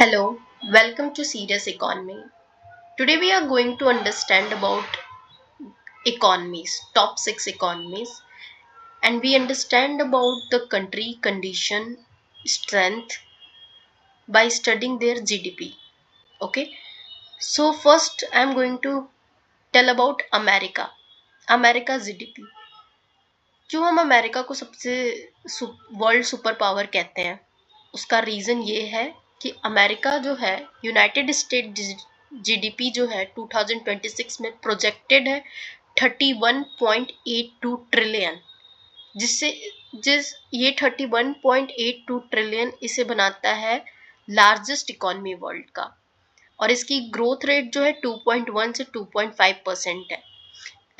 Hello, welcome to Serious Economy. Today we are going to understand about economies, top 6 economies, and we understand about the country condition, strength by studying their GDP. Okay, so first I'm going to tell about America. America GDP. क्यों हम America को सबसे world super power कहते हैं? उसका reason ये है कि अमेरिका जो है यूनाइटेड स्टेट जीडीपी जो है 2026 में प्रोजेक्टेड है 31.82 ट्रिलियन, जिससे जिस ये 31.82 ट्रिलियन इसे बनाता है लार्जेस्ट इकोनॉमी वर्ल्ड का। और इसकी ग्रोथ रेट जो है 2.1 से 2.5% है।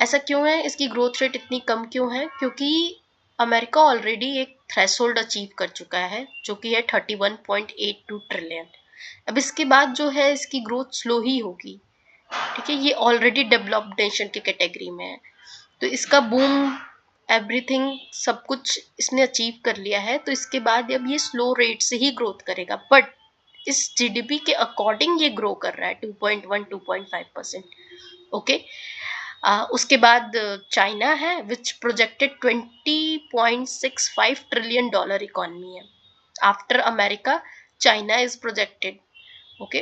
ऐसा क्यों है? इसकी ग्रोथ रेट इतनी कम क्यों है? क्योंकि अमेरिका ऑलरेडी एक थ्रेशोल्ड अचीव कर चुका है जो कि है 31.82 ट्रिलियन। अब इसके बाद जो है इसकी ग्रोथ स्लो ही होगी। ठीक है, ये ऑलरेडी डेवलप्ड नेशन की कैटेगरी में है, तो इसका बूम एवरीथिंग सब कुछ इसने अचीव कर लिया है, तो इसके बाद अब ये स्लो रेट से ही ग्रोथ करेगा। बट इस जीडीपी के अकॉर्डिंग ये ग्रो कर रहा है 2.1 2.5%। ओके, उसके बाद चाइना है विच प्रोजेक्टेड 20.65 ट्रिलियन डॉलर इकोनॉमी है। After America China is projected. Okay,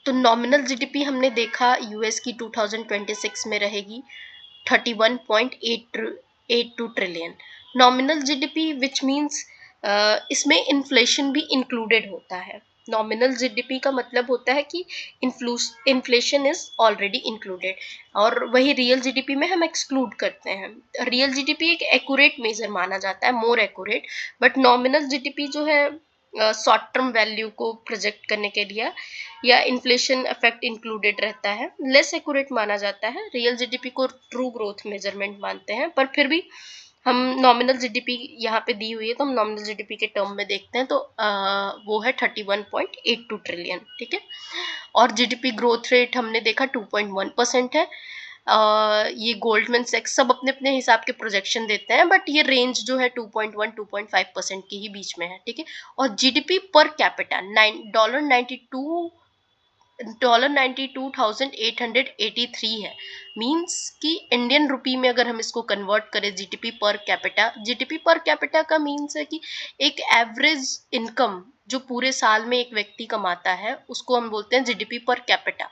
तो नॉमिनल जीडीपी हमने देखा यूएस की 2026 में रहेगी 31.82 trillion nominal GDP, which means इसमें इन्फ्लेशन भी इंक्लूडेड होता है। नॉमिनल जीडीपी का मतलब होता है कि इन्फ्लेशन इज ऑलरेडी इंक्लूडेड, और वही रियल जीडीपी में हम एक्सक्लूड करते हैं। रियल जीडीपी एक एक्यूरेट मेजर माना जाता है, more accurate, but nominal GDP जो है शॉर्ट टर्म वैल्यू को प्रोजेक्ट करने के लिए या इन्फ्लेशन इफेक्ट इंक्लूडेड रहता है, लेस एक्यूरेट माना जाता है। रियल जीडीपी को ट्रू ग्रोथ मेजरमेंट मानते हैं, पर फिर भी हम नॉमिनल जीडीपी यहाँ पे दी हुई है तो हम नॉमिनल जीडीपी के टर्म में देखते हैं, तो वो है 31.82 ट्रिलियन। ठीक है, और जीडीपी ग्रोथ रेट हमने देखा 2.1% है। ये गोल्डमैन सैक्स सब अपने अपने हिसाब के प्रोजेक्शन देते हैं, बट ये रेंज जो है 2.1 2.5% के ही बीच में है। ठीक है, और जीडीपी पर कैपिटा $92,883 है। मीन्स कि इंडियन रुपी में अगर हम इसको कन्वर्ट करें जीडीपी पर कैपिटा का मीन्स है कि एक एवरेज इनकम जो पूरे साल में एक व्यक्ति कमाता है उसको हम बोलते हैं जीडीपी पर कैपिटा।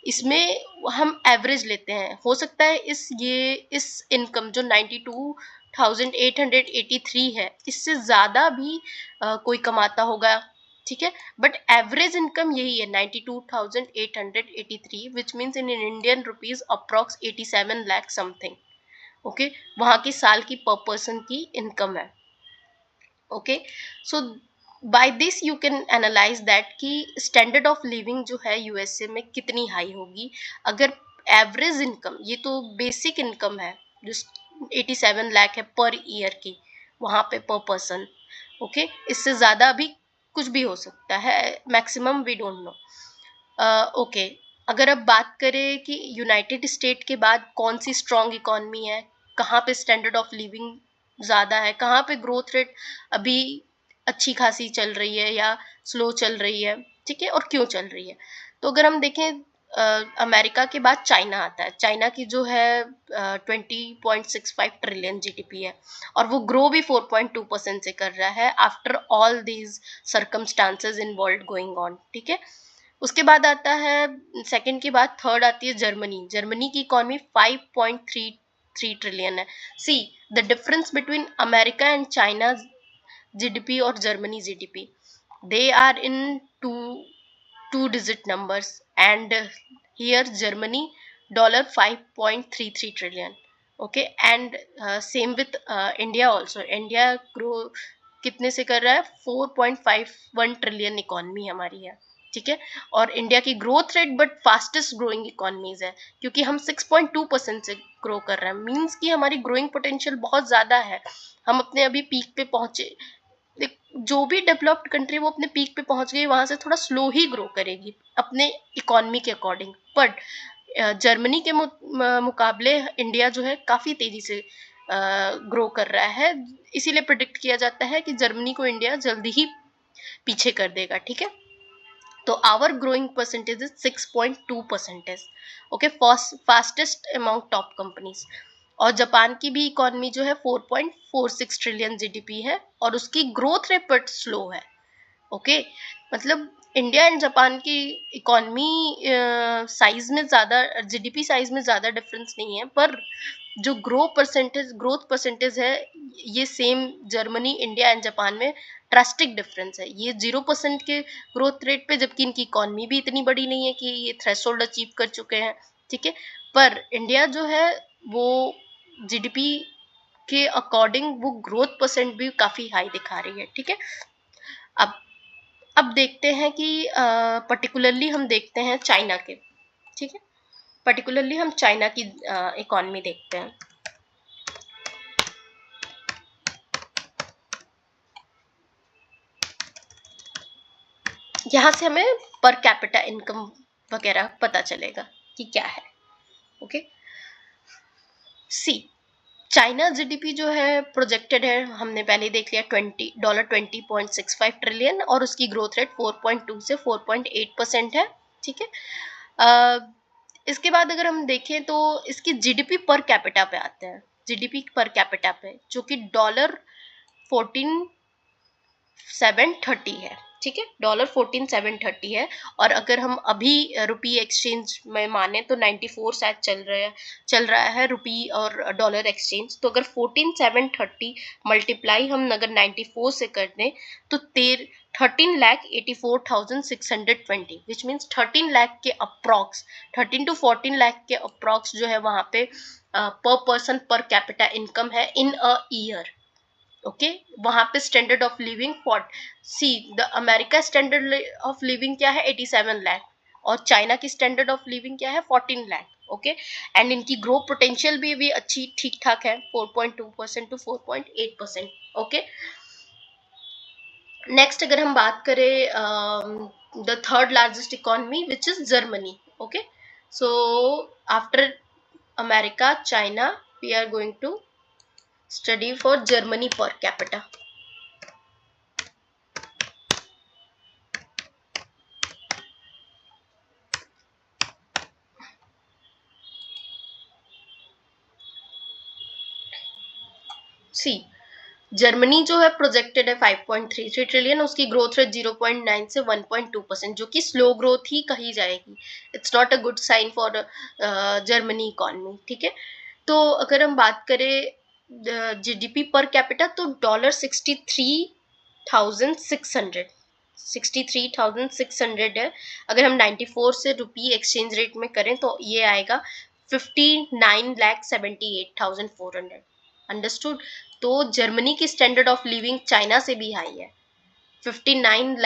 इसमें हम एवरेज लेते हैं। हो सकता है इस इनकम जो 92,883 है इससे ज़्यादा भी कोई कमाता होगा। ठीक है, बट एवरेज इनकम यही है 92,883, which means in Indian rupees approx 87 lakh something. Okay, वहाँ की साल की पर पर्सन की इनकम है। Okay, so by this you can analyse that कि स्टैंडर्ड ऑफ लिविंग जो है यूएसए में कितनी हाई होगी अगर एवरेज इनकम, ये तो बेसिक इनकम है जो 87 लाख है पर ईयर की वहाँ पे पर पर्सन। ओके, इससे ज़्यादा भी कुछ भी हो सकता है, maximum we don't know. Okay, अगर अब बात करें कि यूनाइटेड स्टेट के बाद कौन सी स्ट्रॉन्ग इकॉनमी है, कहाँ पे स्टैंडर्ड ऑफ लिविंग ज़्यादा है, कहाँ पे ग्रोथ रेट अभी अच्छी खासी चल रही है या स्लो चल रही है, ठीक है, और क्यों चल रही है, तो अगर हम देखें अमेरिका के बाद चाइना आता है। चाइना की जो है 20.65 ट्रिलियन जीडीपी है, और वो ग्रो भी 4.2% से कर रहा है after all these circumstances in world going on. ठीक है, उसके बाद आता है सेकंड के बाद थर्ड आती है जर्मनी। जर्मनी की इकोनॉमी 5.33 ट्रिलियन है। See the difference between America and China GDP और Germany GDP, they are in two digit numbers, and here Germany $5.33 trillion. Okay, and same with India also. India grow कितने से कर रहा है? 4.51 trillion economy हमारी है। ठीक है, और इंडिया की growth rate but fastest growing economies है, क्योंकि हम 6.2% से ग्रो कर रहे हैं। मीन्स कि हमारी ग्रोइंग पोटेंशियल बहुत ज़्यादा है। हम अपने अभी पीक पे पहुंचे। जो भी डेवलप्ड कंट्री वो अपने पीक पे पहुंच गई, वहां से थोड़ा स्लो ही ग्रो करेगी अपने इकोनॉमी के अकॉर्डिंग। बट जर्मनी के मुकाबले इंडिया जो है काफ़ी तेज़ी से ग्रो कर रहा है। इसीलिए प्रिडिक्ट किया जाता है कि जर्मनी को इंडिया जल्दी ही पीछे कर देगा, ठीक है। तो our growing percentage is 6.2%, okay, fastest among top companies. और जापान की भी इकोनॉमी जो है 4.46 ट्रिलियन जीडीपी है और उसकी ग्रोथ रेट बट स्लो है, ओके। मतलब इंडिया एंड जापान की इकोनॉमी साइज में ज़्यादा, जीडीपी साइज में ज़्यादा डिफरेंस नहीं है, पर जो ग्रोथ परसेंटेज है ये same Germany, India and Japan में ड्रास्टिक डिफरेंस है। ये 0% के ग्रोथ रेट पे, जबकि इनकी इकोनॉमी भी इतनी बड़ी नहीं है कि ये थ्रेशोल्ड अचीव कर चुके हैं, ठीक है। पर इंडिया जो है वो जीडीपी के अकॉर्डिंग वो ग्रोथ परसेंट भी काफ़ी हाई दिखा रही है, ठीक है। अब अब देखते हैं कि पर्टिकुलरली हम देखते हैं चाइना के, ठीक है। पर्टिकुलरली हम चाइना की इकोनॉमी देखते हैं। यहाँ से हमें पर कैपिटा इनकम वगैरह पता चलेगा कि क्या है, ओके। सी, चाइना जीडीपी जो है प्रोजेक्टेड है, हमने पहले देख लिया, $20.65 ट्रिलियन, और उसकी ग्रोथ रेट 4.2 से 4.8% है, ठीक है। इसके बाद अगर हम देखें तो इसकी जीडीपी पर कैपिटा पे आते हैं, जीडीपी पर कैपिटा पे, जो कि $14,730 है, ठीक है, $14,730 है। और अगर हम अभी रुपी एक्सचेंज में माने तो 94 शायद चल रहा है रुपी और डॉलर एक्सचेंज। तो अगर 14,730 मल्टीप्लाई हम अगर 94 से कर दें तो 13,84,620, विच मीन्स 13 लाख के अप्रॉक्स, 13 to 14 लाख के अप्रॉक्स जो है वहां पे पर पर्सन पर कैपिटा इनकम है इन अ ईयर, ओके। वहां पे standard of living for, see, the America standard of living क्या है, 87 लाख, और चाइना की स्टैंडर्ड ऑफ लिविंग क्या है, 14 लाख, ओके। एंड इनकी ग्रोथ पोटेंशियल भी अच्छी ठीक ठाक है, 4.2% to 4.8%, ओके। नेक्स्ट अगर हम बात करें the third largest economy which is Germany, okay. So after America, China, we are going to study for Germany per capita. See, Germany जो है प्रोजेक्टेड है 5.33 ट्रिलियन, उसकी ग्रोथ रेट 0.9 से 1.2%, जो कि स्लो ग्रोथ ही कही जाएगी। It's not a good sign for Germany economy, ठीक है। तो अगर हम बात करें जीडीपी पर कैपिटा तो $63,600 है। अगर हम 94 से रुपी एक्सचेंज रेट में करें तो ये आएगा 59,78,400, अंडरस्टूड। तो जर्मनी की स्टैंडर्ड ऑफ लिविंग चाइना से भी हाई है, 59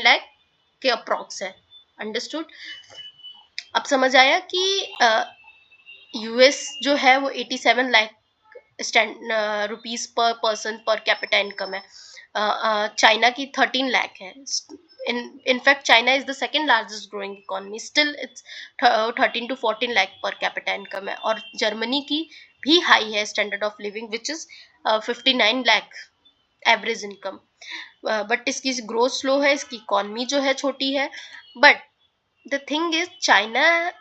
लाख के अप्रॉक्स है, अंडरस्टूड। अब समझ आया कि यूएस जो है वो 87 लाख रुपीस पर पर्सन पर कैपिटा इनकम है, चाइना की 13 लाख है। in fact China is the second largest growing economy, still it's 13 to 14 lakh per capita income है। और जर्मनी की भी हाई है standard of living which is 59 lakh average income, but इसकी growth slow है, इसकी इकोनॉमी जो है छोटी है। But the thing is China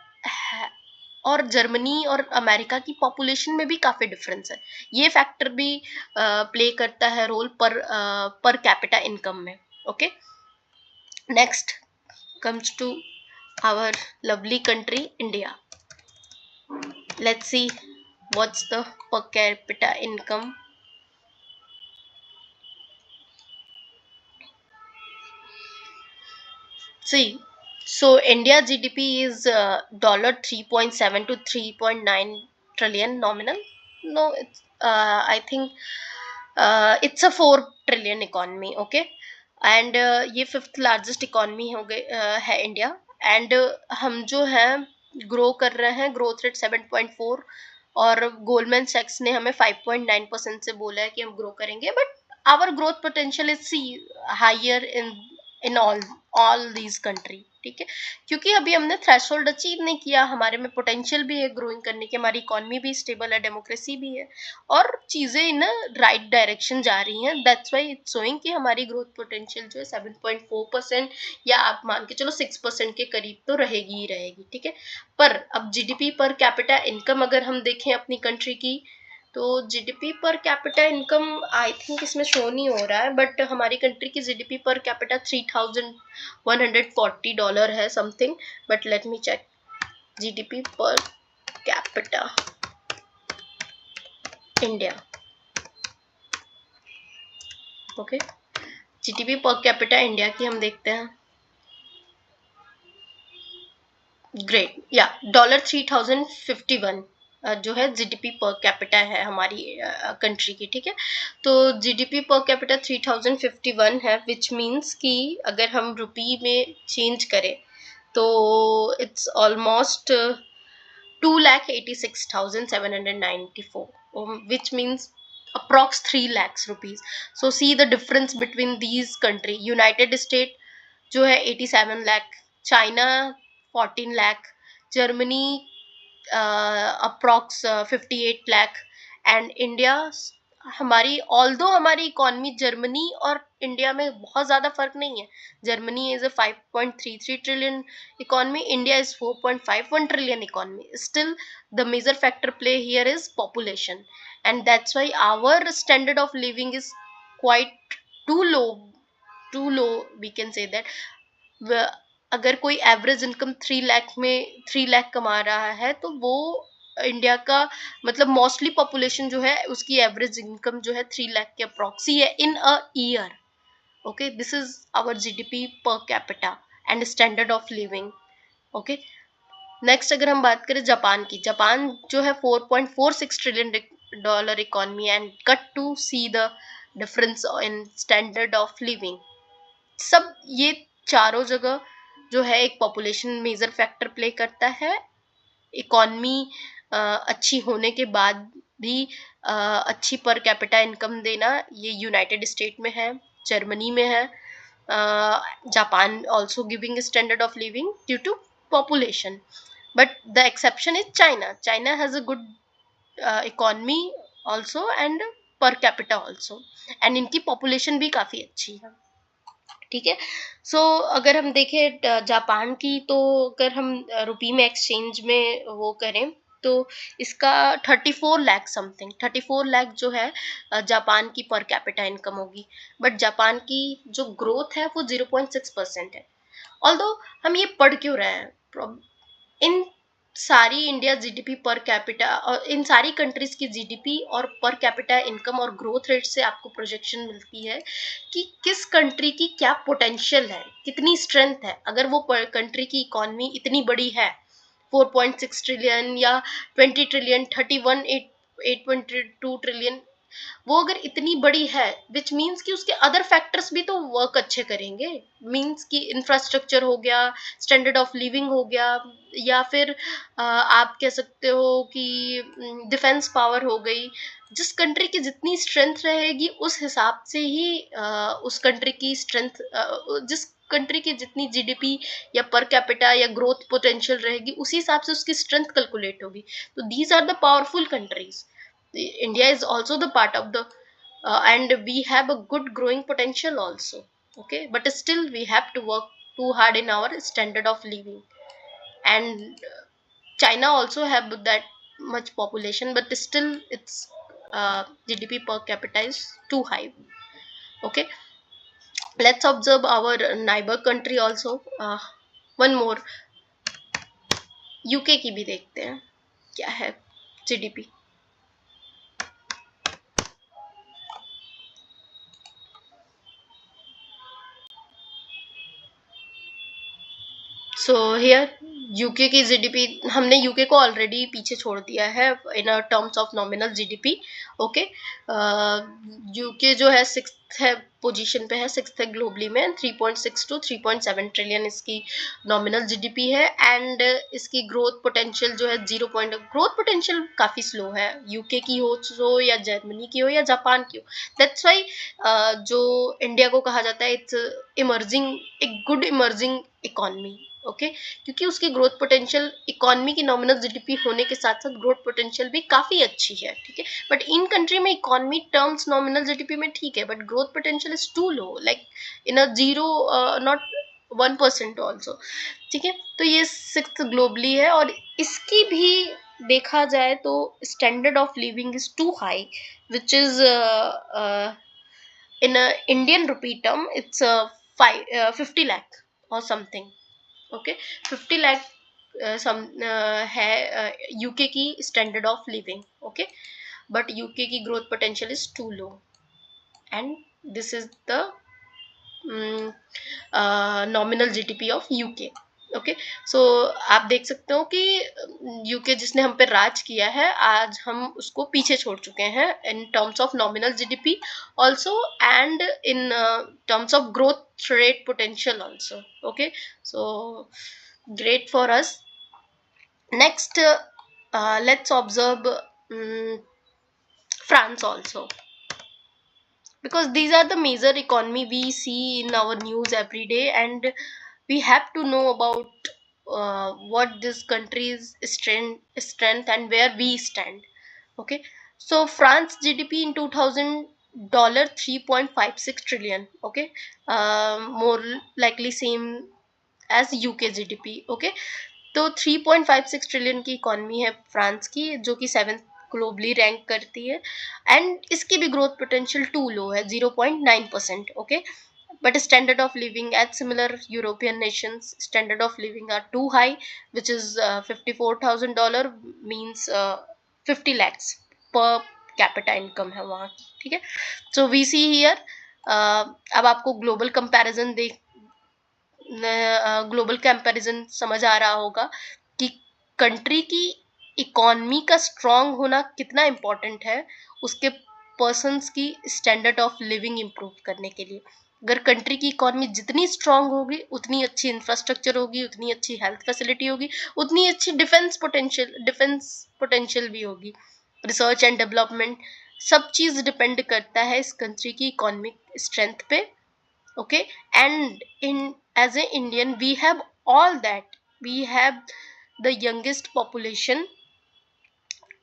और जर्मनी और अमेरिका की पॉपुलेशन में भी काफी डिफरेंस है, ये फैक्टर भी प्ले करता है रोल पर कैपिटा इनकम में, okay. Next comes to our lovely country India. Let's see what's the per capita income. See, so India GDP is $3.7 to 3.9 trillion nominal. No, it's I think it's a 4 trillion economy, okay. And ये fifth largest economy हो गई है India. And हम जो है grow कर रहे हैं, ग्रोथ रेट 7.4, और गोल्डमैन सैक्स ने हमें 5.9% से बोला है कि हम ग्रो करेंगे, but our growth potential is see higher in in all these country, ठीक है, क्योंकि अभी हमने थ्रेशोल्ड अचीव नहीं किया, हमारे में पोटेंशियल भी है ग्रोइंग करने की, हमारी इकोनॉमी भी स्टेबल है, डेमोक्रेसी भी है, और चीजें इन राइट डायरेक्शन जा रही हैं। दैट्स व्हाई इट्स शोइंग कि हमारी ग्रोथ पोटेंशियल जो है 7.4%, या आप मान के चलो 6% के करीब तो रहेगी ही रहेगी, ठीक है। पर अब जीडीपी पर कैपिटा इनकम अगर हम देखें अपनी कंट्री की, तो GDP per capita income I think इसमें शो नहीं हो रहा है, बट हमारी कंट्री की जीडीपी पर कैपिटा $3,140 है something, but let me check GDP per capita India. Okay, GDP per capita India की हम देखते हैं। ग्रेट, या $3,051 जो है जीडीपी पर कैपिटा है हमारी कंट्री की, ठीक है। तो जीडीपी पर कैपिटा 3051 है, विच मीन्स कि अगर हम रुपी में चेंज करें तो it's almost 2,86,794, which means approx 3 lakhs rupees. So see the difference between these country. United States जो है 87 lakh, China 14 lakh, Germany approx 58 lakh, and India हमारी, ऑल्दो हमारी इकोनॉमी जर्मनी और इंडिया में बहुत ज़्यादा फर्क नहीं है। Germany is a 5.33 trillion economy, India is 4.51 trillion economy. Still the major factor play here is population, and that's why our standard of living is quite too low we can say that. अगर कोई average income 3 lakh कमा रहा है, तो वो India का मतलब mostly population जो है उसकी एवरेज इनकम जो है 3 लाख के अप्रॉक्सी है in a year. Okay, this is our GDP per capita and standard of living. Okay, next अगर हम बात करें जापान की, जापान जो है 4.46 trillion dollar economy, and cut to see the difference in standard of living. सब ये चारों जगह जो है एक पॉपुलेशन मेजर फैक्टर प्ले करता है। इकोनॉमी अच्छी होने के बाद भी अच्छी पर कैपिटा इनकम देना, ये यूनाइटेड स्टेट में है, जर्मनी में है, Japan also giving standard of living due to population, but the exception is China. China has a good economy also and per capita also, and इनकी population भी काफ़ी अच्छी है, ठीक है। सो अगर हम देखें जापान की, तो अगर हम रुपी में एक्सचेंज में वो करें तो इसका 34 लाख समथिंग, 34 लाख जो है जापान की पर कैपिटा इनकम होगी, बट जापान की जो ग्रोथ है वो 0.6% है। ऑल्दो हम ये पढ़ क्यों रहे हैं, इन सारी इंडिया जीडीपी पर कैपिटा और इन सारी कंट्रीज की जीडीपी और पर कैपिटा इनकम और ग्रोथ रेट से आपको प्रोजेक्शन मिलती है कि किस कंट्री की क्या पोटेंशियल है, कितनी स्ट्रेंथ है। अगर वो कंट्री की इकोनॉमी इतनी बड़ी है 4.6 ट्रिलियन या 20 ट्रिलियन, 8.2 ट्रिलियन, वो अगर इतनी बड़ी है, विच मीन्स कि उसके अदर फैक्टर्स भी तो वर्क अच्छे करेंगे। मीन्स कि इंफ्रास्ट्रक्चर हो गया, स्टैंडर्ड ऑफ लिविंग हो गया, या फिर आप कह सकते हो कि डिफेंस पावर हो गई। जिस कंट्री की जितनी स्ट्रेंथ रहेगी उस हिसाब से ही उस कंट्री की स्ट्रेंथ, जिस कंट्री की जितनी जीडीपी या पर कैपिटा या ग्रोथ पोटेंशियल रहेगी, उसी हिसाब से उसकी स्ट्रेंथ कैलकुलेट होगी। तो these are the powerful countries. India is also the part of the and we have a good growing potential also. Okay, but still we have to work too hard in our standard of living, and China also have that much population, but still its GDP per capita is too high. Okay, let's observe our neighbor country also. One more, UK की भी देखते हैं क्या है GDP. So here UK की GDP, हमने UK को already पीछे छोड़ दिया है in terms of nominal GDP. Okay, UK जो है सिक्स्थ है, पोजीशन पे है, सिक्स्थ है ग्लोबली में। 3.6 टू 3.7 ट्रिलियन इसकी नॉमिनल जीडीपी है। एंड इसकी ग्रोथ पोटेंशियल जो है 0 पॉइंट, ग्रोथ पोटेंशियल काफी स्लो है, यूके की हो या जर्मनी की हो या जापान की हो। दैट्स वाई जो इंडिया को कहा जाता है इट्स इमर्जिंग, एक गुड इमर्जिंग इकोनॉमी। ओके, क्योंकि उसकी ग्रोथ पोटेंशियल इकोनॉमी की नॉमिनल जीडीपी होने के साथ साथ ग्रोथ पोटेंशियल भी काफी अच्छी है। ठीक है, बट इन कंट्री में इकोनॉमी टर्म्स नॉमिनल जीडीपी में ठीक है, but growth potential is too low, like in a zero, not 1% also. ठीक है, तो ये सिक्स्थ ग्लोबली है। और इसकी भी देखा जाए तो standard of living is too high, which is in a Indian rupee term, it's 50 lakh or something. Okay, 50 lakh some है यूके की standard of living. Okay, but UK की growth potential is too low, and this is the nominal GDP of UK. Okay, so आप देख सकते हो कि UK जिसने हम पे राज किया है, आज हम उसको पीछे छोड़ चुके हैं in terms of nominal GDP also, and in terms of growth rate potential also. Okay, so great for us. Next, let's observe France also, because these are the major economy we see in our news every day, and we have to know about what this country's strength and where we stand. Okay, so France GDP in 2000 dollar 3.56 trillion. Okay, more likely same as UK GDP. Okay, तो 3.56 trillion की economy है France की, जो कि 7th globally rank करती है। And इसकी भी ग्रोथ पोटेंशियल टू लो है, 0.9%। Okay, but standard of living at similar European nations, standard of living are too high, which is $54,000, means 50 lakhs per capita income है वहाँ की। ठीक है, so we see here, अब आपको ग्लोबल कंपैरिजन देख, global comparison समझ आ रहा होगा कि कंट्री की इकोनॉमी का स्ट्रांग होना कितना इम्पोर्टेंट है उसके पर्सन्स की स्टैंडर्ड ऑफ लिविंग इम्प्रूव करने के लिए। अगर कंट्री की इकोनॉमी जितनी स्ट्रांग होगी, उतनी अच्छी इंफ्रास्ट्रक्चर होगी, उतनी अच्छी हेल्थ फैसिलिटी होगी, उतनी अच्छी डिफेंस पोटेंशियल भी होगी, रिसर्च एंड डेवलपमेंट, सब चीज डिपेंड करता है इस कंट्री की इकोनॉमिक स्ट्रेंथ पे। Okay, and in as an Indian we have all that, we have the youngest population।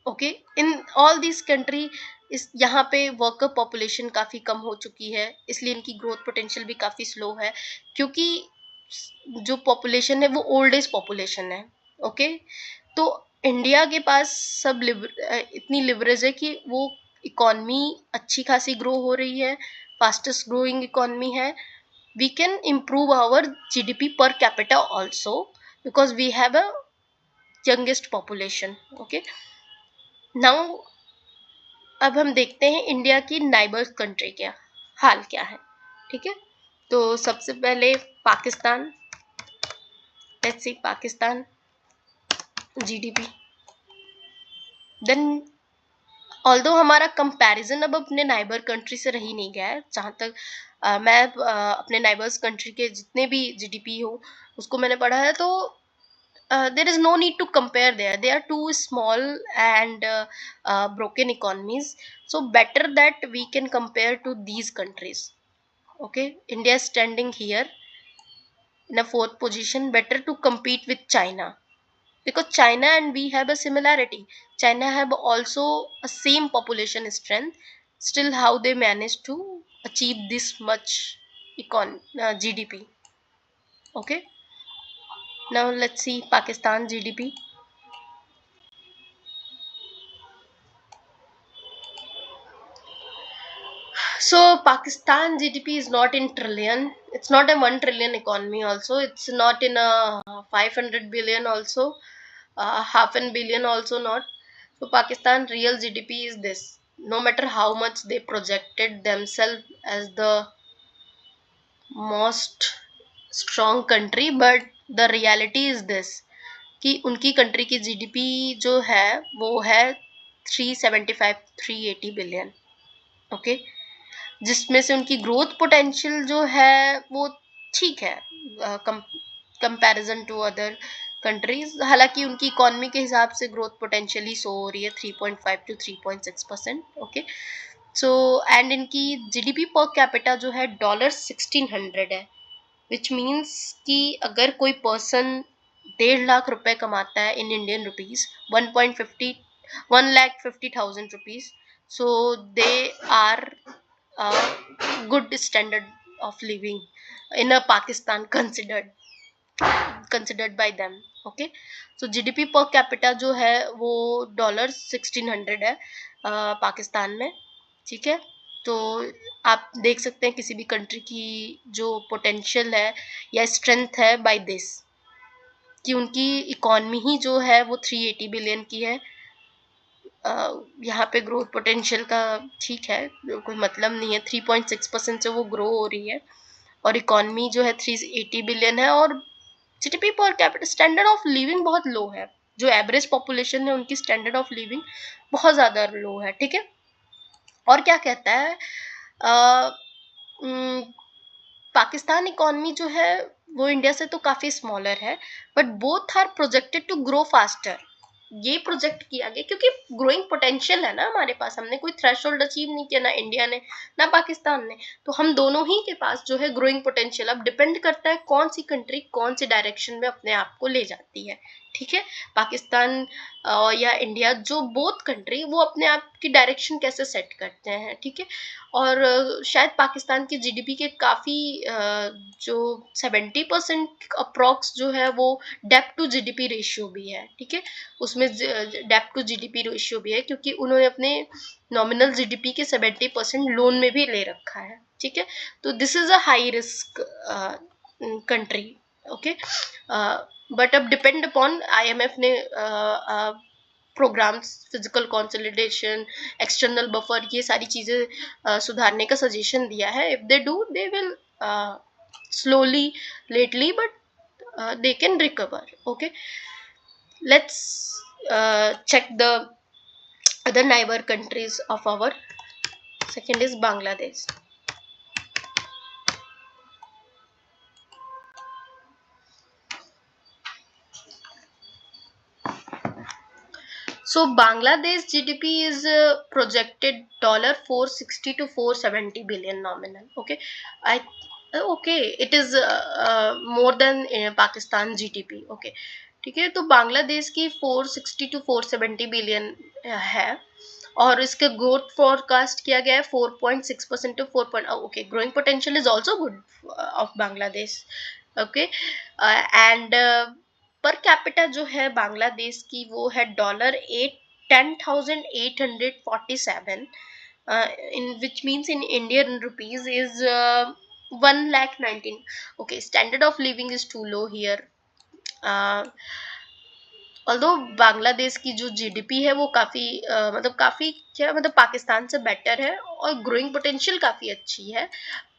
Okay, in all this country, इस यहाँ पे वर्कर पॉपुलेशन काफ़ी कम हो चुकी है, इसलिए इनकी ग्रोथ पोटेंशियल भी काफ़ी स्लो है, क्योंकि जो पॉपुलेशन है वो ओल्ड एज पॉपुलेशन है। ओके, तो इंडिया के पास सब इतनी लिवरेज है कि वो इकॉनमी अच्छी खासी ग्रो हो रही है, फास्टेस्ट ग्रोइंग इकॉनमी है। We can improve our GDP per capita also, because we have a youngest population। okay, now अब हम देखते हैं इंडिया की नाइबर्स कंट्री क्या हाल क्या है। ठीक है, तो सबसे पहले Pakistan, let's see Pakistan GDP. Then although हमारा कंपैरिजन अब अपने नाइबर कंट्री से रही नहीं गया है, जहाँ तक मैं अपने नाइबर्स कंट्री के जितने भी जीडीपी हो उसको मैंने पढ़ा है, तो there is no need to compare there, they are too small and broken economies, so better that we can compare to these countries। okay, India is standing here in a fourth position, better to compete with China, because China and we have a similarity, China have also a same population strength, still how they manage to achieve this much GDP। okay, now let's see Pakistan GDP। So Pakistan GDP is not in trillion, it's not a 1 trillion economy also, it's not in a 500 billion also, half an billion also not। So Pakistan real GDP is this, no matter how much they projected themselves as the most strong country, but the reality is this, कि उनकी country की GDP जो है वो है 380 billion, okay, जिसमें से उनकी ग्रोथ पोटेंशियल जो है वो ठीक है कंपैरिजन टू अदर कंट्रीज। हालांकि उनकी इकोनॉमी के हिसाब से ग्रोथ पोटेंशियली शो हो रही है 3.5 to 3.6%, ओके। सो एंड इनकी जीडीपी पर कैपिटा जो है $1600 है, विच मीन्स कि अगर कोई पर्सन 1.5 लाख रुपए कमाता है in Indian rupees 1,50,000 rupees, so they are good standard of living in a Pakistan considered by them, okay। so GDP per capita जो है वो $1600 है पाकिस्तान में, ठीक है। तो आप देख सकते हैं किसी भी कंट्री की जो पोटेंशियल है या स्ट्रेंथ है बाय दिस, कि उनकी इकोनॉमी ही जो है वो 380 बिलियन की है। यहाँ पे ग्रोथ पोटेंशियल का ठीक है, कोई मतलब नहीं है, 3.6% से वो ग्रो हो रही है, और इकोनॉमी जो है 380 बिलियन है, और GDP per capita standard of living बहुत लो है। जो एवरेज पॉपुलेशन है उनकी स्टैंडर्ड ऑफ लिविंग बहुत ज़्यादा लो है, ठीक है। और क्या कहता है पाकिस्तान इकोनॉमी जो है वो इंडिया से तो काफ़ी स्मॉलर है, but both are projected to grow faster. ये प्रोजेक्ट किया गया क्योंकि ग्रोइंग पोटेंशियल है ना हमारे पास, हमने कोई थ्रेशोल्ड अचीव नहीं किया, ना इंडिया ने ना पाकिस्तान ने, तो हम दोनों ही के पास जो है ग्रोइंग पोटेंशियल। अब डिपेंड करता है कौन सी कंट्री कौन सी डायरेक्शन में अपने आप को ले जाती है, ठीक है। पाकिस्तान या इंडिया, जो बोथ कंट्री वो अपने आप की डायरेक्शन कैसे सेट करते हैं, ठीक है। और शायद पाकिस्तान की जीडीपी के काफ़ी जो 70% अप्रॉक्स जो है वो डेप्ट टू जीडीपी रेशियो भी है, ठीक है। उसमें डेप्ट टू जीडीपी रेशियो भी है क्योंकि उन्होंने अपने नॉमिनल जीडीपी के 70% लोन में भी ले रखा है, ठीक है। तो this is a high risk country, okay. But अब डिपेंड अपॉन आईएमएफ ने programmes, physical consolidation, external buffer, ये सारी चीज़ें सुधारने का सजेशन दिया है। If they do they will slowly lately, but they can recover, okay। Let's check the other neighbor countries of our. Second is Bangladesh. So Bangladesh GDP is projected $460 to 470 billion nominal, okay। okay, it is more than Pakistan GDP, okay, ठीक है। तो बांग्लादेश की 460 to 470 billion है, और इसके growth forecast किया गया है 4.6% to 4. Okay, growing potential is also good of Bangladesh, okay. And per capita जो है बांग्लादेश की वो है $10,847, in which means in Indian rupees is 1,19,000. Okay, standard of living is too low here. Although Bangladesh की जो जीडीपी है वो काफ़ी मतलब काफ़ी क्या मतलब पाकिस्तान से बेटर है, और ग्रोइंग पोटेंशियल काफ़ी अच्छी है,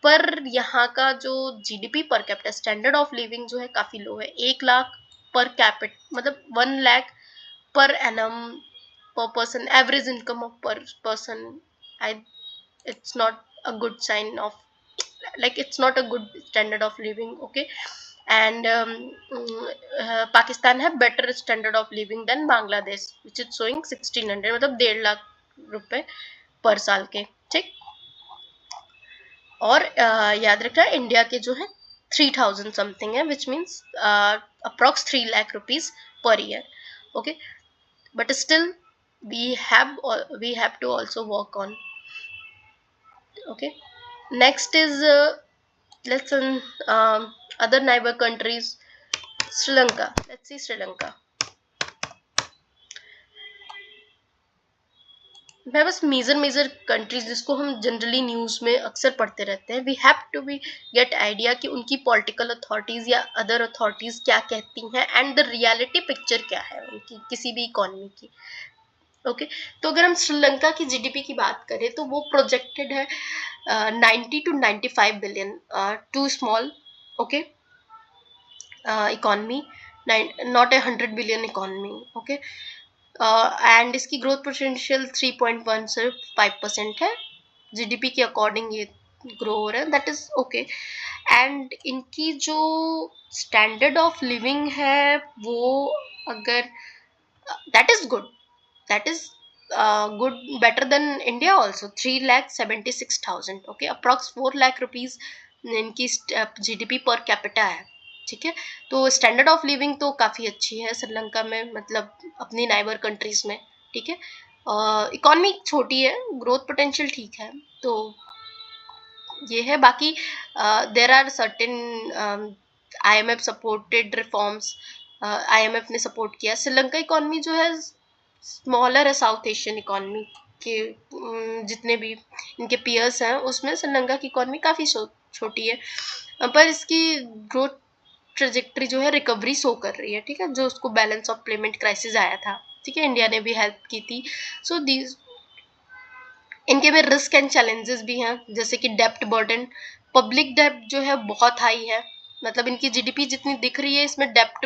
पर यहाँ का जो GDP per capita standard of living जो है काफ़ी लो है। 1 लाख पर कैपिट मतलब 1 lakh per annum per person, average income of per person. It's not a good sign of, like, it's not a good standard of living, okay। and Pakistan have better standard of living than Bangladesh, which is showing 1600, मतलब 1.5 लाख रुपए पर साल के, ठीक। और याद रखना India के जो है 3000 समथिंग है, which means approx 3 lakh rupees per year, okay. But still we have to also work on, okay। Next is let's other neighbor countries, Sri Lanka. Let's see Sri Lanka. मैं बस मेजर कंट्रीज जिसको हम generally news में अक्सर पढ़ते रहते हैं, we have to be get idea कि उनकी पॉलिटिकल अथॉरिटीज या अदर अथॉरिटीज क्या कहती हैं, एंड द रियलिटी पिक्चर क्या है उनकी किसी भी इकोनॉमी की, ओके। तो अगर हम श्रीलंका की जीडीपी की बात करें तो वो प्रोजेक्टेड है 90 to 95 billion, too small, okay, economy, not a 100 billion economy, okay. And इसकी ग्रोथ पोटेंशियल 3.1 से 5% है, जीडीपी के अकॉर्डिंग ये ग्रो हो रहा है, दैट इज ओके। एंड इनकी जो स्टैंडर्ड ऑफ लिविंग है वो, अगर that is good, that is good, better than India also, 3,76,000, okay, approx 4 lakh rupees इनकी जीडीपी पर कैपिटा है, ठीक है। तो स्टैंडर्ड ऑफ लिविंग तो काफ़ी अच्छी है श्रीलंका में, मतलब अपनी नाइबर कंट्रीज में, ठीक है। इकॉनमी छोटी है, ग्रोथ पोटेंशियल ठीक है, तो ये है। बाकी there are certain IMF supported reforms, IMF ने सपोर्ट किया। श्रीलंका इकॉनमी जो है स्मॉलर है साउथ एशियन इकॉनमी के, जितने भी इनके पियर्स हैं उसमें श्रीलंका की इकॉनमी काफ़ी छोटी है, पर इसकी ग्रोथ ट्रेजेक्ट्री जो है रिकवरी शो कर रही है, ठीक है। जो उसको बैलेंस ऑफ पेमेंट क्राइसिस आया था, ठीक है, इंडिया ने भी हेल्प की थी। सो दीज इनके में रिस्क एंड चैलेंजेस भी हैं, जैसे कि डेप्ट बर्डन, पब्लिक डेप्ट जो है बहुत हाई है, मतलब इनकी जीडीपी जितनी दिख रही है इसमें डेप्ट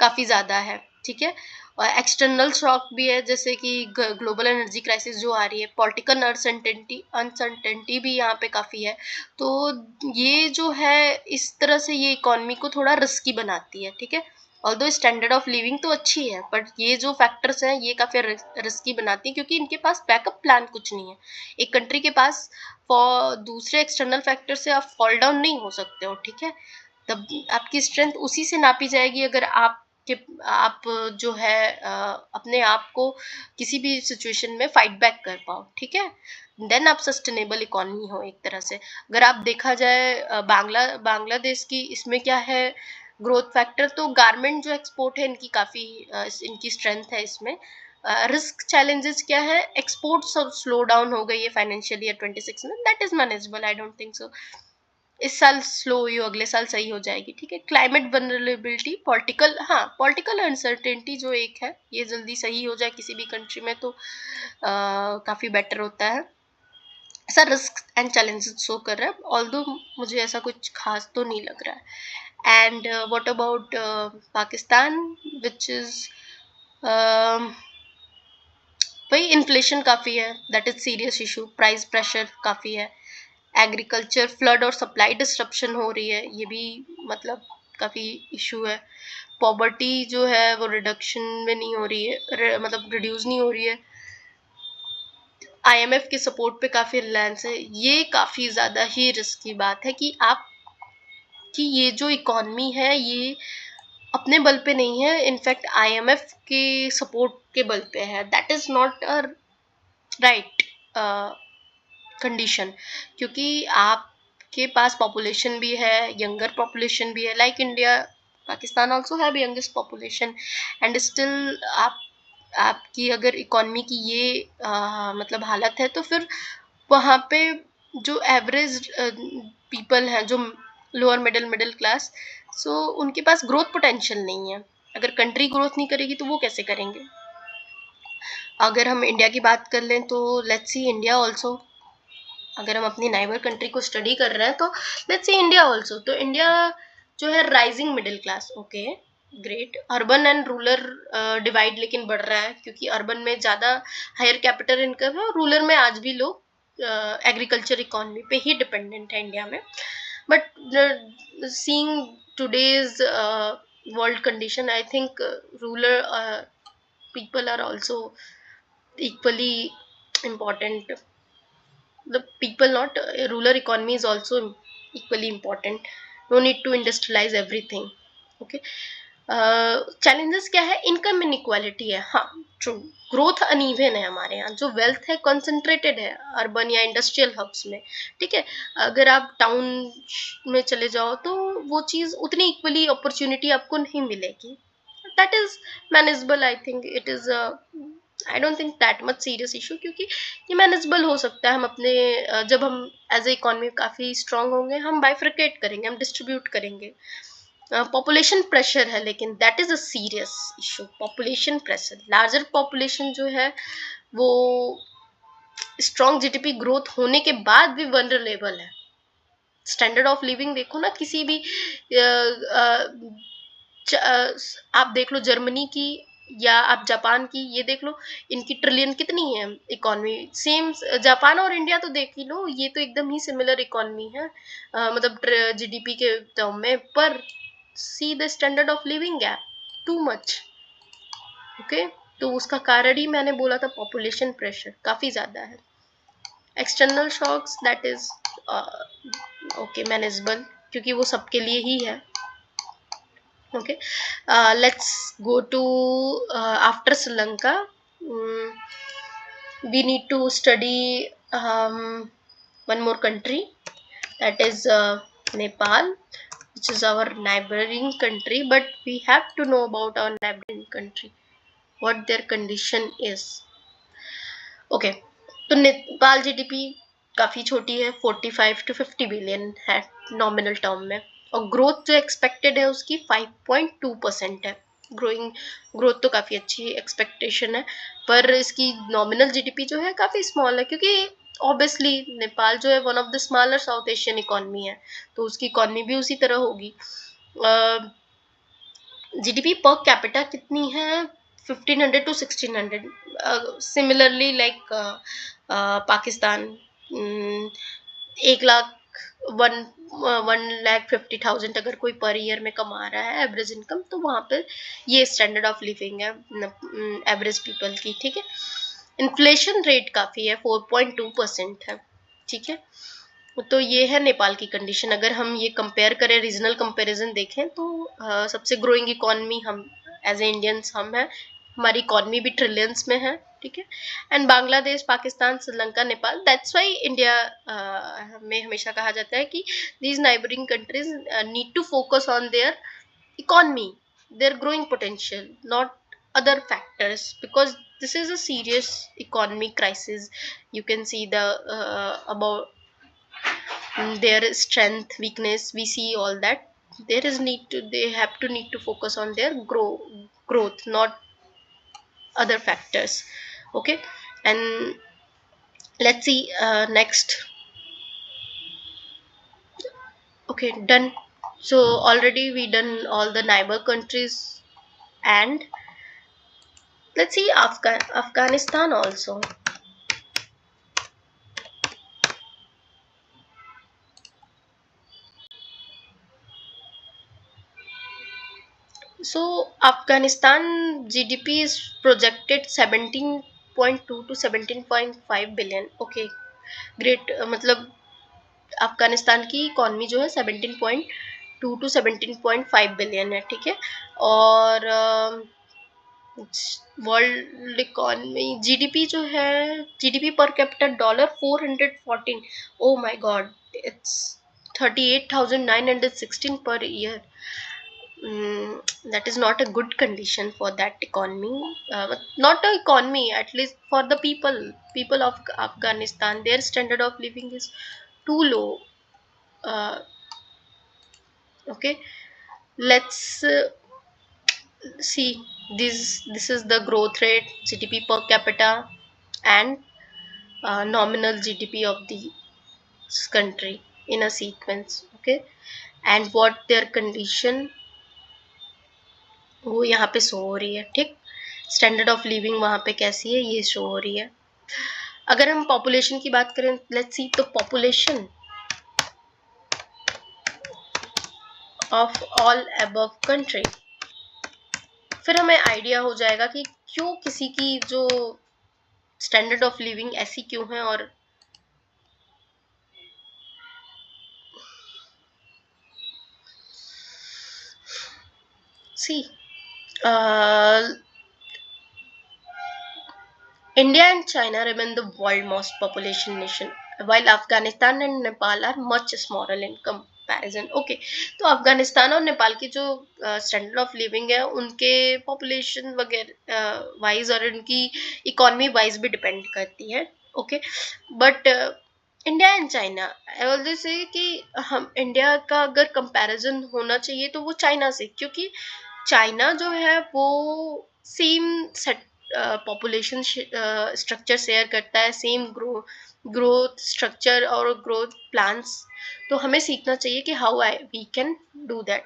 काफ़ी ज़्यादा है, ठीक है। और एक्सटर्नल शॉक भी है, जैसे कि ग्लोबल एनर्जी क्राइसिस जो आ रही है, पॉलिटिकल अनसर्टेनिटी भी यहाँ पे काफ़ी है। तो ये जो है इस तरह से ये इकॉनमी को थोड़ा रिस्की बनाती है, ठीक है। ऑल्दो स्टैंडर्ड ऑफ लिविंग तो अच्छी है, बट ये जो फैक्टर्स हैं ये काफ़ी रिस्की बनाती है, क्योंकि इनके पास बैकअप प्लान कुछ नहीं है। एक कंट्री के पास फॉर दूसरे एक्सटर्नल फैक्टर से आप फॉल डाउन नहीं हो सकते हो, ठीक है। तब आपकी स्ट्रेंथ उसी से नापी जाएगी, अगर आप जो है अपने आप को किसी भी सिचुएशन में फाइट बैक कर पाओ, ठीक है, देन आप सस्टेनेबल इकोनॉमी हो एक तरह से। अगर आप देखा जाए बांग्लादेश की इसमें क्या है ग्रोथ फैक्टर, तो गारमेंट जो एक्सपोर्ट है इनकी काफ़ी इनकी स्ट्रेंथ है इसमें। रिस्क चैलेंजेस क्या है, एक्सपोर्ट सब स्लो डाउन हो गई है फाइनेंशियल ईयर 26 में, that is manageable, I don't think so इस साल स्लो हुई हो, अगले साल सही हो जाएगी, ठीक है। क्लाइमेट वनरेबिलिटी, पॉलिटिकल, हाँ पॉलिटिकल अनसर्टेनिटी जो एक है, ये जल्दी सही हो जाए किसी भी कंट्री में तो काफ़ी बेटर होता है। ऐसा रिस्क एंड चैलेंजेस शो कर रहा है, ऑल्दो मुझे ऐसा कुछ खास तो नहीं लग रहा है। And what about Pakistan, which is भाई इन्फ्लेशन काफ़ी है, that is serious issue, price pressure काफ़ी है, एग्रीकल्चर फ्लड और सप्लाई डिस्ट्रप्शन हो रही है, ये भी मतलब काफ़ी इशू है। पॉवर्टी जो है वो रिडक्शन में नहीं हो रही है, मतलब रिड्यूस नहीं हो रही है। आईएमएफ के सपोर्ट पे काफ़ी रिलायंस है, ये काफ़ी ज़्यादा ही रिस्क की बात है कि आप कि ये जो इकॉनमी है ये अपने बल पे नहीं है, इनफैक्ट आईएमएफ के सपोर्ट के बल पे है, that is not a right condition, क्योंकि आपके पास पॉपुलेशन भी है, यंगर पॉपुलेशन भी है, like India, Pakistan also have youngest population, and still आपकी अगर इकॉनमी की ये मतलब हालत है, तो फिर वहाँ पे जो एवरेज पीपल हैं, जो लोअर मिडिल क्लास, सो उनके पास ग्रोथ पोटेंशियल नहीं है। अगर कंट्री ग्रोथ नहीं करेगी तो वो कैसे करेंगे। अगर हम इंडिया की बात कर लें तो लेट्स सी इंडिया ऑल्सो, अगर हम अपनी नाइबर कंट्री को स्टडी कर रहे हैं तो लेट्स सी इंडिया ऑल्सो, तो इंडिया जो है rising middle class, okay great, urban and rural divide लेकिन बढ़ रहा है, क्योंकि अर्बन में ज़्यादा हायर कैपिटल इनकम है और रूरल में आज भी लोग एग्रीकल्चर इकोनॉमी पे ही डिपेंडेंट है इंडिया में। But seeing today's world condition, I think rural people are also equally important, the people not rural economy is also equally important, no need to industrialize everything, okay। Challenges क्या है, income inequality है, हाँ true, growth uneven है हमारे यहाँ, जो wealth है concentrated है अर्बन या इंडस्ट्रियल हब्स में, ठीक है। अगर आप टाउन में चले जाओ तो वो चीज़ उतनी इक्वली अपॉर्चुनिटी आपको नहीं मिलेगी, that is manageable, I think it is I don't think that much serious issue, क्योंकि ये मैनेजेबल हो सकता है। हम अपने जब हम एज ए इकोनॉमी काफ़ी स्ट्रांग होंगे, हम बाइफ्रिकेट करेंगे, हम डिस्ट्रीब्यूट करेंगे। पॉपुलेशन प्रेशर है, लेकिन that is a serious issue, population pressure, larger population जो है वो स्ट्रॉन्ग जीडीपी ग्रोथ होने के बाद भी वनरेबल है। स्टैंडर्ड ऑफ लिविंग देखो ना, किसी भी आप देख लो जर्मनी की या आप जापान की, ये देख लो इनकी ट्रिलियन कितनी है इकोनॉमी। सेम जापान और इंडिया तो देख ही लो, ये तो एकदम ही सिमिलर इकोनॉमी है, मतलब जीडीपी के टर्म में। पर see the standard of living gap too much. Okay, तो उसका कारण ही मैंने बोला था, पॉपुलेशन प्रेशर काफी ज्यादा है। External shocks that is okay manageable, क्योंकि वो सबके लिए ही है। Okay, let's go to after Sri Lanka. mm, we need to study one more country, that is Nepal, which is our neighboring country. But we have to know about our neighboring country, what their condition is. Okay, तो Nepal GDP काफी छोटी है, 45 to 50 billion है nominal term में, और growth जो expected है उसकी 5.2% है। ग्रोइंग ग्रोथ तो काफी अच्छी एक्सपेक्टेशन है, पर इसकी नॉमिनल जीडीपी जो है काफी स्मॉल है, क्योंकि ऑब्वियसली नेपाल जो है one of the smaller south Asian economy है, तो उसकी इकोनॉमी भी उसी तरह होगी। जीडीपी पर कैपिटा कितनी है, 1500 to 1600, similarly like Pakistan. 1 lakh 1,50,000 अगर कोई पर ईयर में कमा रहा है एवरेज इनकम, तो वहां पर ये स्टैंडर्ड ऑफ लिविंग है एवरेज पीपल की। ठीक है, इन्फ्लेशन रेट काफी है, 4.2% है। ठीक है, तो ये है नेपाल की कंडीशन। अगर हम ये कंपेयर करें, रीजनल कंपैरिजन देखें, तो सबसे ग्रोइंग इकोनॉमी हम एज ए इंडियंस हम हैं, हमारी इकोनॉमी भी ट्रिलियंस में है। ठीक है, and Bangladesh, Pakistan, Sri Lanka, Nepal, that's why India में हमेशा कहा जाता है कि these neighbouring countries need to focus on their economy, their growing potential, not other factors, because this is a serious economic crisis. You can see the about their strength, weakness, we see all that. There is need to, they have to need to focus on their growth, not other factors. Okay, and let's see next. Okay, done. So already we done all the neighbor countries, and let's see Afghanistan also. So Afghanistan GDP is projected 17.2 to 17.5 billion. Okay, great, मतलब अफगानिस्तान की economy जो है 17.2 to 17.5 billion है। ठीक है, और world economy GDP जो है, जीडीपी पर capital $414, oh my God, it's 38,916 per year. That is not a good condition for that economy, not the economy, at least for the people of Afghanistan, their standard of living is too low. Okay, let's see, this is the growth rate, GDP per capita, and nominal GDP of the country in a sequence. Okay, and what their condition वो यहाँ पे show हो रही है। ठीक, standard of living वहाँ पे कैसी है ये शो हो रही है। अगर हम पॉपुलेशन की बात करें, लेट्स सी, तो population of all above country, फिर हमें आइडिया हो जाएगा कि क्यों किसी की जो स्टैंडर्ड ऑफ लिविंग ऐसी क्यों है। और सी India and China remain the world's most population nation, while Afghanistan and Nepal are much smaller in comparison. Okay, तो अफगानिस्तान और नेपाल की जो स्टैंडर्ड ऑफ लिविंग है, उनके पॉपुलेशन वगैरह वाइज और उनकी इकोनॉमी वाइज भी डिपेंड करती है। Okay, but India and China, I always say कि हम इंडिया का अगर कंपैरिजन होना चाहिए तो वो चाइना से, क्योंकि चाइना जो है वो same set population structure share करता है, सेम ग्रोथ स्ट्रक्चर और ग्रोथ प्लान्स। तो हमें सीखना चाहिए कि how we can do that.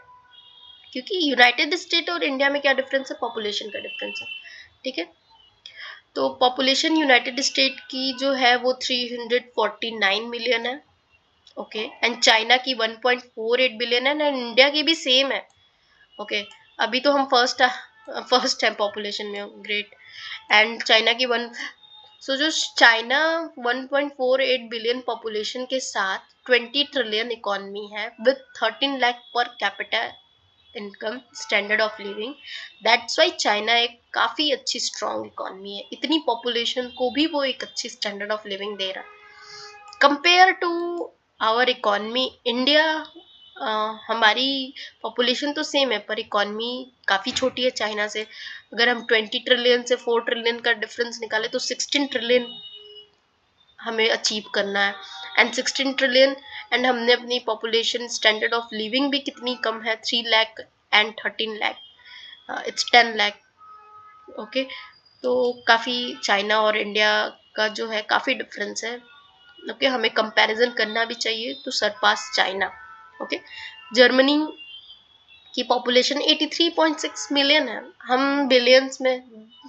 क्योंकि यूनाइटेड स्टेट और इंडिया में क्या डिफरेंस है, पॉपुलेशन का डिफरेंस है, ठीक है। तो पॉपुलेशन यूनाइटेड स्टेट की जो है वो 349 मिलियन है, ओके, एंड चाइना की 1.48 बिलियन है, एंड इंडिया की भी सेम है, ओके। अभी तो हम फर्स्ट है पॉपुलेशन में, ग्रेट। एंड चाइना की सो जो चाइना 1.48 बिलियन पॉपुलेशन के साथ 20 ट्रिलियन इकोनॉमी है with 13 lakh per capita income, standard of living, that's why China एक काफी अच्छी स्ट्रॉन्ग इकोनॉमी है, इतनी पॉपुलेशन को भी वो एक अच्छी स्टैंडर्ड ऑफ लिविंग दे रहा है compare to our economy India. हमारी पॉपुलेशन तो सेम है पर इकोनॉमी काफी छोटी है चाइना से। अगर हम 20 ट्रिलियन से 4 ट्रिलियन का डिफरेंस निकाले तो 16 ट्रिलियन हमें अचीव करना है, एंड 16 ट्रिलियन, एंड हमने अपनी पॉपुलेशन स्टैंडर्ड ऑफ लिविंग भी कितनी कम है, 3 lakh and 13 lakh, it's 10 lakh, okay. तो काफ़ी चाइना और इंडिया का जो है काफ़ी डिफरेंस है, ओके। हमें कंपैरिजन करना भी चाहिए to surpass China, okay. Germany की पॉपुलेशन 83.6 मिलियन है, हम बिलियंस में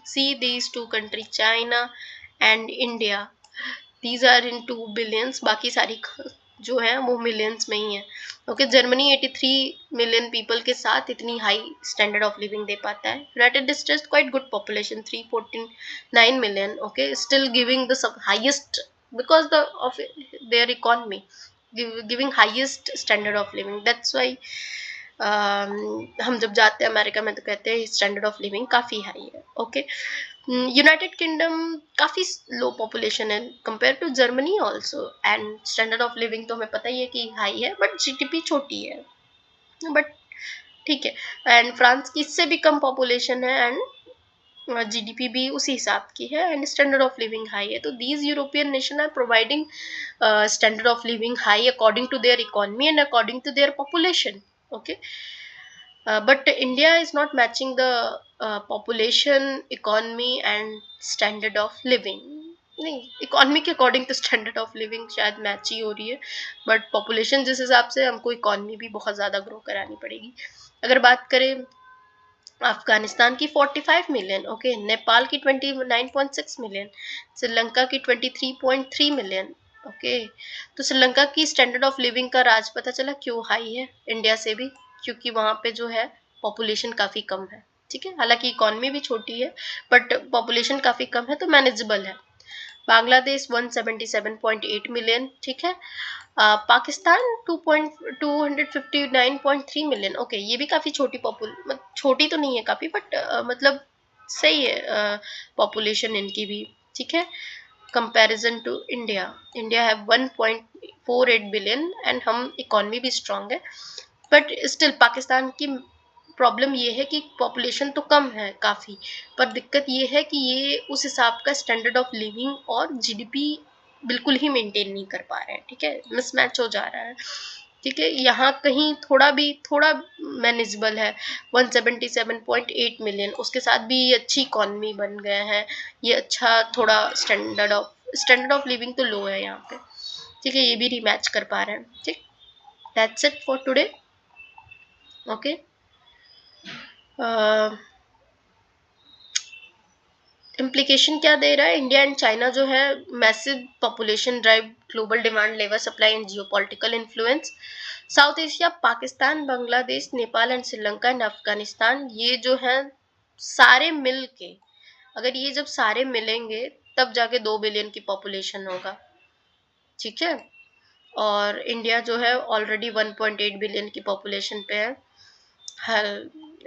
see these two country China and India, these are in 2 billions, बाकी सारी जो है वो मिलियंस में ही है, ओके। जर्मनी 83 मिलियन पीपल के साथ इतनी हाई स्टैंडर्ड ऑफ लिविंग दे पाता है। United states quite good population 349 million, okay, still giving the highest because the of their economy giving highest standard of living, that's why हम जब जाते हैं America में तो कहते हैं स्टैंडर्ड ऑफ लिविंग काफ़ी हाई है, ओके। यूनाइटेड किंगडम काफ़ी लो पॉपुलेशन है compare to Germany also, and standard of living तो हमें पता ही है कि हाई है, बट जीडीपी छोटी है, बट ठीक है। एंड फ्रांस की इससे भी कम पॉपुलेशन है, एंड जीडीपी भी उसी हिसाब की है, and standard of living high है। तो these European nation are providing standard of living high according to their economy and according to their population, okay. But India is not matching the population, economy and standard of living, नहीं, economy के according तो standard of living शायद match ही हो रही है, but population जिस हिसाब से हमको इकोनॉमी भी बहुत ज़्यादा ग्रो करानी पड़ेगी। अगर बात करें अफगानिस्तान की 45 मिलियन, ओके, नेपाल की 29.6 मिलियन, श्रीलंका की 23.3 मिलियन, ओके। तो श्रीलंका की स्टैंडर्ड ऑफ लिविंग का राज पता चला क्यों हाई है इंडिया से भी, क्योंकि वहाँ पे जो है पॉपुलेशन काफ़ी कम है, ठीक है। हालांकि इकोनॉमी भी छोटी है बट पॉपुलेशन काफ़ी कम है तो मैनेजेबल है। बांग्लादेश 177.8 मिलियन, ठीक है। पाकिस्तान 259.3 मिलियन, ओके, ये भी काफ़ी छोटी तो नहीं है काफ़ी, बट मतलब सही है पॉपुलेशन इनकी भी, ठीक है। कंपैरिजन टू इंडिया, इंडिया है 1.48 बिलियन एंड हम इकोनॉमी भी स्ट्रांग है, बट स्टिल पाकिस्तान की प्रॉब्लम ये है कि पॉपुलेशन तो कम है काफ़ी, पर दिक्कत ये है कि ये उस हिसाब का स्टैंडर्ड ऑफ लिविंग और जीडीपी बिल्कुल ही मेंटेन नहीं कर पा रहे हैं, ठीक है, मिसमैच हो जा रहा है, ठीक है। यहाँ कहीं थोड़ा मैनेजेबल है, 177.8 मिलियन, उसके साथ भी ये अच्छी इकॉनमी बन गए हैं, ये अच्छा थोड़ा स्टैंडर्ड ऑफ लिविंग तो लो है यहाँ पे, ठीक है, ये भी रीमैच कर पा रहे हैं, ठीक। That's it for today, okay. Implication क्या दे रहा है, इंडिया एंड चाइना जो है massive population drive global demand, labour supply and geopolitical influence. South Asia, Pakistan, Bangladesh, Nepal and Sri Lanka and Afghanistan, ये जो है सारे मिल के, अगर ये जब सारे मिलेंगे तब जाके 2 बिलियन की पॉपुलेशन होगा, ठीक है। और इंडिया जो है ऑलरेडी 1.8 बिलियन की पॉपुलेशन पे है,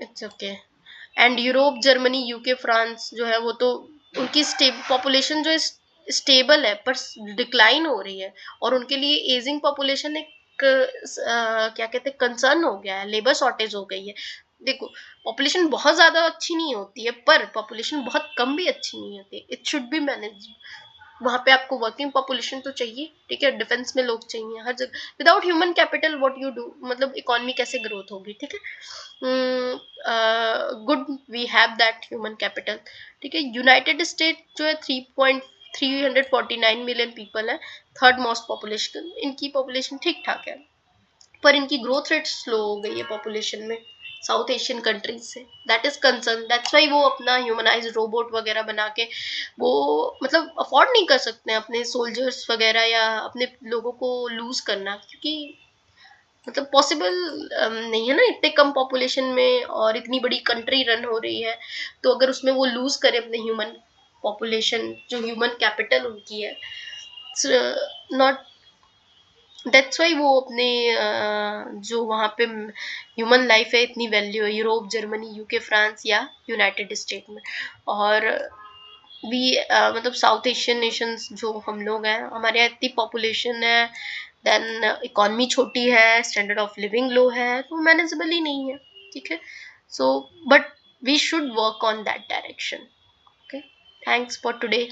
it's okay. And Europe, Germany, UK, France जो है वो तो उनकी पॉपुलेशन जो है स्टेबल है पर डिक्लाइन हो रही है, और उनके लिए एजिंग पॉपुलेशन एक क्या कहते हैं कंसर्न हो गया है, लेबर शॉर्टेज हो गई है। देखो, पॉपुलेशन बहुत ज़्यादा अच्छी नहीं होती है पर पॉपुलेशन बहुत कम भी अच्छी नहीं होती, इट शुड बी मैनेज। वहाँ पे आपको वर्किंग पॉपुलेशन तो चाहिए, ठीक है, डिफेंस में लोग चाहिए हर जगह, without human capital what you do, मतलब इकोनॉमी कैसे ग्रोथ होगी, ठीक है। Good we have that human capital, ठीक है। यूनाइटेड स्टेट जो है 349 मिलियन पीपल है, थर्ड मोस्ट पॉपुलेशन, इनकी पॉपुलेशन ठीक ठाक है पर इनकी ग्रोथ रेट स्लो हो गई है पॉपुलेशन में, साउथ एशियन कंट्रीज से, that is concern. That's why वो अपना ह्यूमनाइज रोबोट वगैरह बना के वो मतलब अफोर्ड नहीं कर सकते हैं अपने सोल्जर्स वगैरह या अपने लोगों को लूज करना, क्योंकि मतलब पॉसिबल नहीं है ना इतने कम पॉपुलेशन में और इतनी बड़ी कंट्री रन हो रही है। तो अगर उसमें वो लूज करे अपने ह्यूमन पॉपुलेशन, जो ह्यूमन कैपिटल उनकी है, नॉट, दैट्स वाई वो अपने जो वहाँ पे ह्यूमन लाइफ है इतनी वैल्यू है यूरोप, जर्मनी, यूके, फ्रांस या यूनाइटेड स्टेट में। और वी मतलब साउथ एशियन नेशंस जो हम लोग हैं, हमारे यहाँ इतनी पॉपुलेशन है, देन इकॉनमी छोटी है, स्टैंडर्ड ऑफ लिविंग लो है, तो मैनेजेबल ही नहीं है। ठीक है, so but we should work on that direction. Okay, thanks for today.